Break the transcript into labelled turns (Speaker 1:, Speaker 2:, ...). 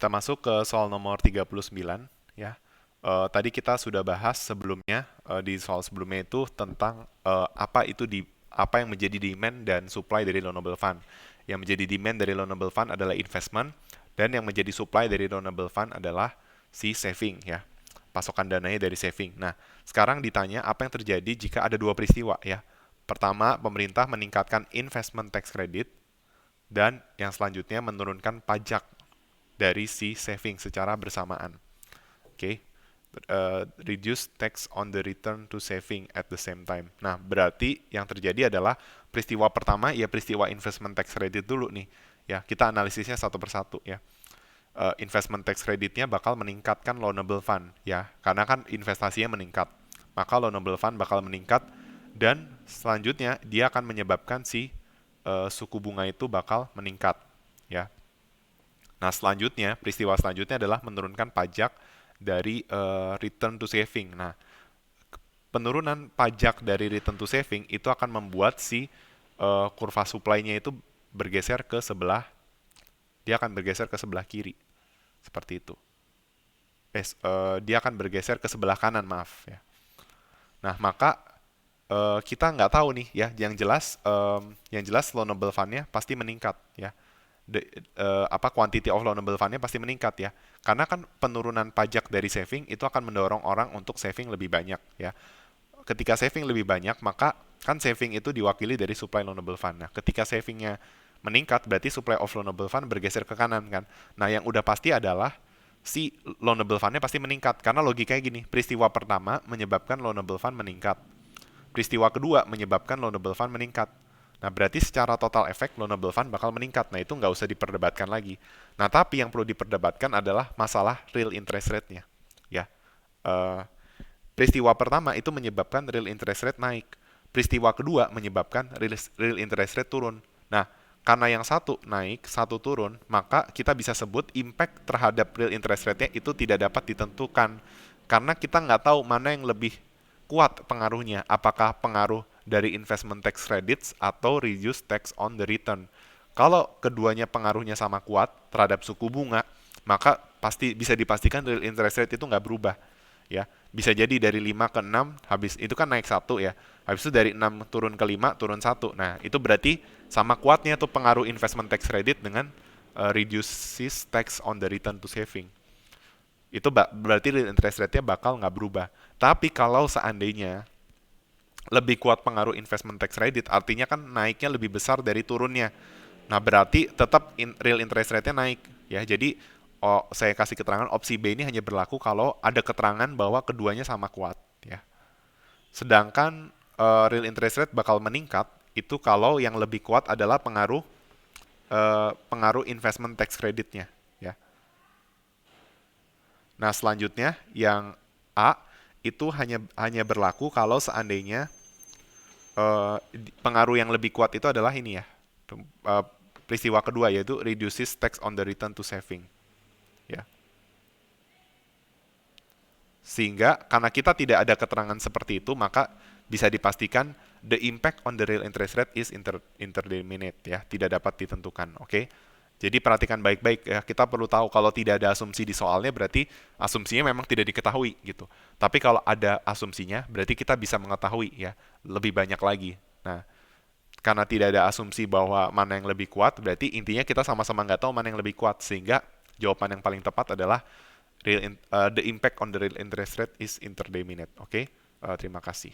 Speaker 1: Kita masuk ke soal nomor 39 ya. Tadi kita sudah bahas sebelumnya di soal sebelumnya itu tentang apa yang menjadi demand dan supply dari loanable fund. Yang menjadi demand dari loanable fund adalah investment dan yang menjadi supply dari loanable fund adalah si saving ya. Pasokan dananya dari saving. Nah, sekarang ditanya apa yang terjadi jika ada dua peristiwa ya. Pertama, pemerintah meningkatkan investment tax credit dan yang selanjutnya menurunkan pajak dari si saving secara bersamaan. Oke. Reduce tax on the return to saving at the same time. Nah, berarti yang terjadi adalah peristiwa pertama ya peristiwa investment tax credit dulu nih. Ya, kita analisisnya satu persatu ya. Investment tax creditnya bakal meningkatkan loanable fund ya, karena kan investasinya meningkat. Maka loanable fund bakal meningkat dan selanjutnya dia akan menyebabkan si suku bunga itu bakal meningkat ya. Nah, selanjutnya, peristiwa selanjutnya adalah menurunkan pajak dari return to saving. Nah, penurunan pajak dari return to saving itu akan membuat si kurva supply-nya itu bergeser ke sebelah, dia akan bergeser ke sebelah kiri. Seperti itu. Dia akan bergeser ke sebelah kanan, maaf ya. Nah, maka kita nggak tahu nih ya, yang jelas loanable fund-nya pasti meningkat ya. Quantity of loanable fund-nya pasti meningkat ya. Karena kan penurunan pajak dari saving itu akan mendorong orang untuk saving lebih banyak ya. Ketika saving lebih banyak, maka kan saving itu diwakili dari supply loanable fund. Nah, ketika savingnya meningkat, berarti supply of loanable fund bergeser ke kanan kan. Nah, yang udah pasti adalah si loanable fund-nya pasti meningkat. Karena logikanya gini, peristiwa pertama menyebabkan loanable fund meningkat. Peristiwa kedua menyebabkan loanable fund meningkat. Nah, berarti secara total efek loanable fund bakal meningkat. Nah, itu nggak usah diperdebatkan lagi. Nah, tapi yang perlu diperdebatkan adalah masalah real interest rate-nya. Ya, peristiwa pertama itu menyebabkan real interest rate naik. Peristiwa kedua menyebabkan real interest rate turun. Nah, karena yang satu naik, satu turun, maka kita bisa sebut impact terhadap real interest rate-nya itu tidak dapat ditentukan. Karena kita nggak tahu mana yang lebih kuat pengaruhnya. Apakah pengaruh dari investment tax credits atau reduced tax on the return. Kalau keduanya pengaruhnya sama kuat terhadap suku bunga, maka pasti bisa dipastikan real interest rate itu nggak berubah. Ya, bisa jadi dari 5 ke 6, habis itu kan naik 1 ya. Habis itu dari 6 turun ke 5, turun 1. Nah, itu berarti sama kuatnya tuh pengaruh investment tax credit dengan reduces tax on the return to saving. Itu berarti real interest rate-nya bakal nggak berubah. Tapi kalau seandainya lebih kuat pengaruh investment tax credit, artinya kan naiknya lebih besar dari turunnya. Nah, berarti tetap real interest rate-nya naik. Ya, jadi saya kasih keterangan opsi B ini hanya berlaku kalau ada keterangan bahwa keduanya sama kuat. Ya. Sedangkan real interest rate bakal meningkat itu kalau yang lebih kuat adalah pengaruh investment tax credit-nya. Ya. Nah, selanjutnya yang A itu hanya berlaku kalau seandainya pengaruh yang lebih kuat itu adalah ini ya. Peristiwa kedua yaitu reduces tax on the return to saving. Ya. Sehingga karena kita tidak ada keterangan seperti itu, maka bisa dipastikan the impact on the real interest rate is indeterminate ya, tidak dapat ditentukan. Oke. Jadi perhatikan baik-baik ya, kita perlu tahu kalau tidak ada asumsi di soalnya berarti asumsinya memang tidak diketahui gitu. Tapi kalau ada asumsinya berarti kita bisa mengetahui ya lebih banyak lagi. Nah, karena tidak ada asumsi bahwa mana yang lebih kuat, berarti intinya kita sama-sama nggak tahu mana yang lebih kuat sehingga jawaban yang paling tepat adalah the impact on the real interest rate is indeterminate. Oke, terima kasih.